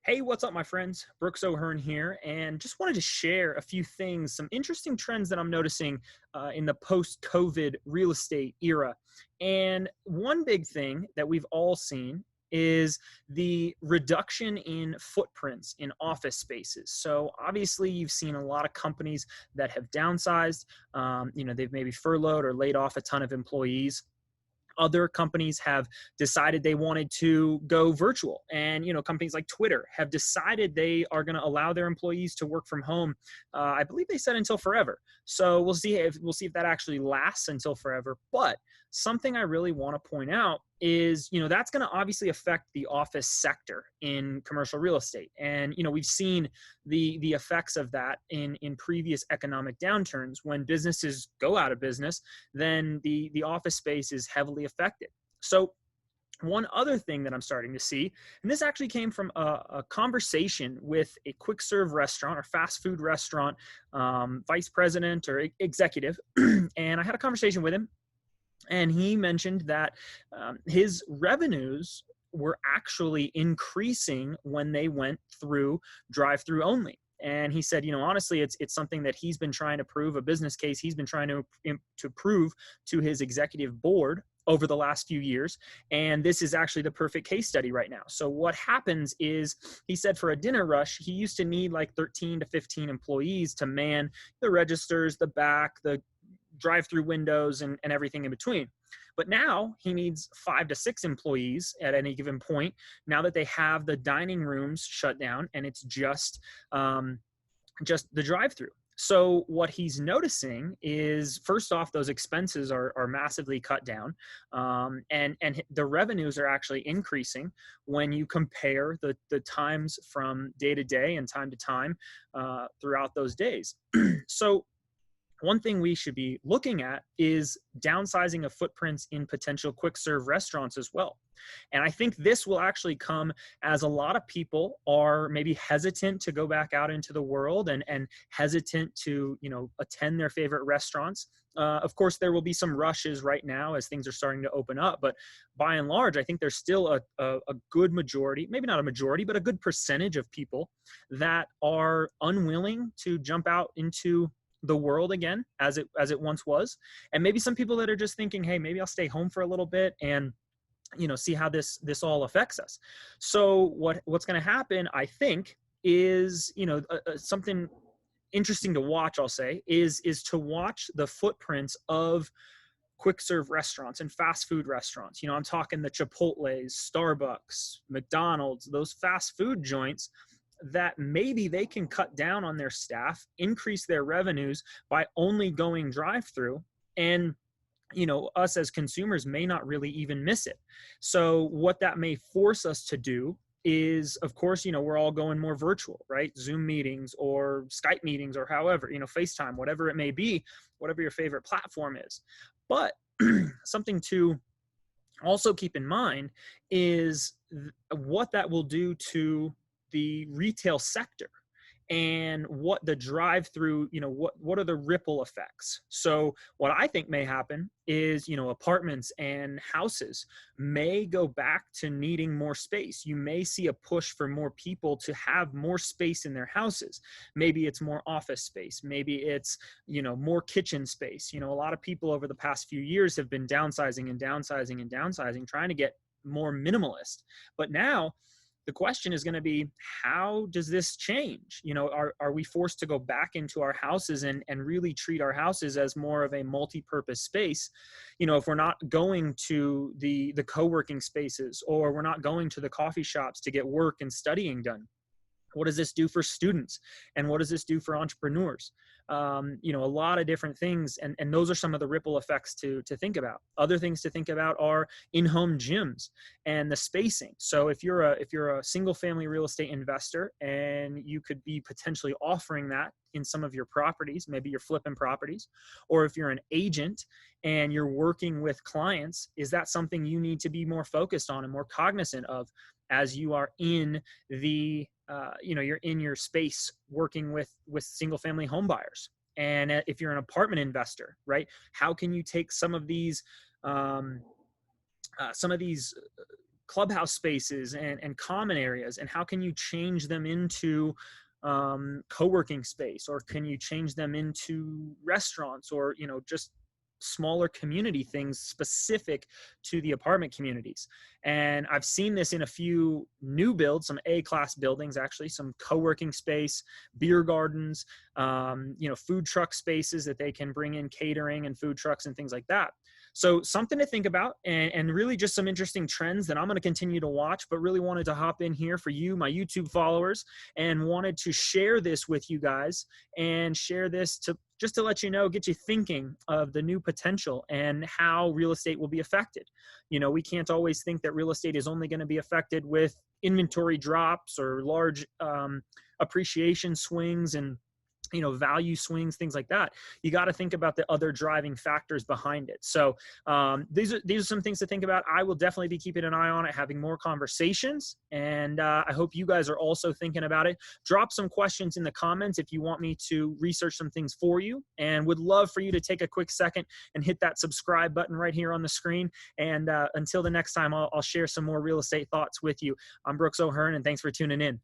Hey, what's up, my friends? Brooks O'Hearn here, and just wanted to share a few things, some interesting trends that I'm noticing in the post COVID real estate era. And one big thing that we've all seen is the reduction in footprints in office spaces. So, obviously, you've seen a lot of companies that have downsized. They've maybe furloughed or laid off a ton of employees. Other companies have decided they wanted to go virtual, and companies like Twitter have decided they are going to allow their employees to work from home. I believe they said until forever. So we'll see if that actually lasts until forever. But something I really want to point out is that's going to obviously affect the office sector in commercial real estate. And we've seen the effects of that in previous economic downturns. When businesses go out of business, then the office space is heavily affected. So one other thing that I'm starting to see, and this actually came from a conversation with a quick serve restaurant or fast food restaurant vice president or executive, and I had a conversation with him, and he mentioned that his revenues were actually increasing when they went through drive-through only. And he said, honestly, it's something that he's been trying to prove, a business case he's been trying to prove to his executive board over the last few years. And this is actually the perfect case study right now. So what happens is, he said for a dinner rush, he used to need like 13 to 15 employees to man the registers, the back, the drive-through windows, and everything in between. But now he needs 5 to 6 employees at any given point, now that they have the dining rooms shut down and it's just the drive-through. So what he's noticing is, first off, those expenses are massively cut down, and the revenues are actually increasing when you compare the times from day to day and time to time throughout those days. So one thing we should be looking at is downsizing of footprints in potential quick serve restaurants as well. And I think this will actually come as a lot of people are maybe hesitant to go back out into the world and hesitant to, attend their favorite restaurants. Of course, there will be some rushes right now as things are starting to open up, but by and large, I think there's still a good majority, maybe not a majority, but a good percentage of people that are unwilling to jump out into the world again as it once was. And maybe some people that are just thinking, hey, maybe I'll stay home for a little bit and see how this all affects us. So what's going to happen, I think, is something interesting to watch, I'll say, is to watch the footprints of quick serve restaurants and fast food restaurants. I'm talking the Chipotle's, Starbucks, McDonald's, those fast food joints that maybe they can cut down on their staff, increase their revenues by only going drive-through, and us as consumers may not really even miss it. So what that may force us to do is, of course, we're all going more virtual, right? Zoom meetings or Skype meetings or however, FaceTime, whatever it may be, whatever your favorite platform is. But something to also keep in mind is what that will do to the retail sector and what the drive-through, what are the ripple effects. So what I think may happen is, apartments and houses may go back to needing more space. You may see a push for more people to have more space in their houses. Maybe it's more office space. Maybe it's, more kitchen space. A lot of people over the past few years have been downsizing and downsizing and downsizing, trying to get more minimalist. But now the question is going to be, how does this change? Are we forced to go back into our houses and really treat our houses as more of a multi-purpose space? If we're not going to the co-working spaces, or we're not going to the coffee shops to get work and studying done, what does this do for students? And what does this do for entrepreneurs? A lot of different things. And those are some of the ripple effects to think about. Other things to think about are in-home gyms and the spacing. So if you're a single family real estate investor and you could be potentially offering that in some of your properties, maybe you're flipping properties, or if you're an agent and you're working with clients, is that something you need to be more focused on and more cognizant of as you are in you're in your space working with single family home buyers? And if you're an apartment investor, right, how can you take some of these clubhouse spaces and common areas, and how can you change them into co-working space, or can you change them into restaurants, or just smaller community things specific to the apartment communities. And I've seen this in a few new builds, some A-class buildings, actually, some co-working space, beer gardens, food truck spaces that they can bring in catering and food trucks and things like that. So something to think about, and really just some interesting trends that I'm going to continue to watch, but really wanted to hop in here for you, my YouTube followers, and wanted to share this with you guys, and share this to just to let you know, get you thinking of the new potential and how real estate will be affected. We can't always think that real estate is only going to be affected with inventory drops or large appreciation swings and value swings, things like that. You got to think about the other driving factors behind it. So these are some things to think about. I will definitely be keeping an eye on it, having more conversations, and I hope you guys are also thinking about it. Drop some questions in the comments if you want me to research some things for you, and would love for you to take a quick second and hit that subscribe button right here on the screen. And until the next time, I'll share some more real estate thoughts with you. I'm Brooks O'Hearn, and thanks for tuning in.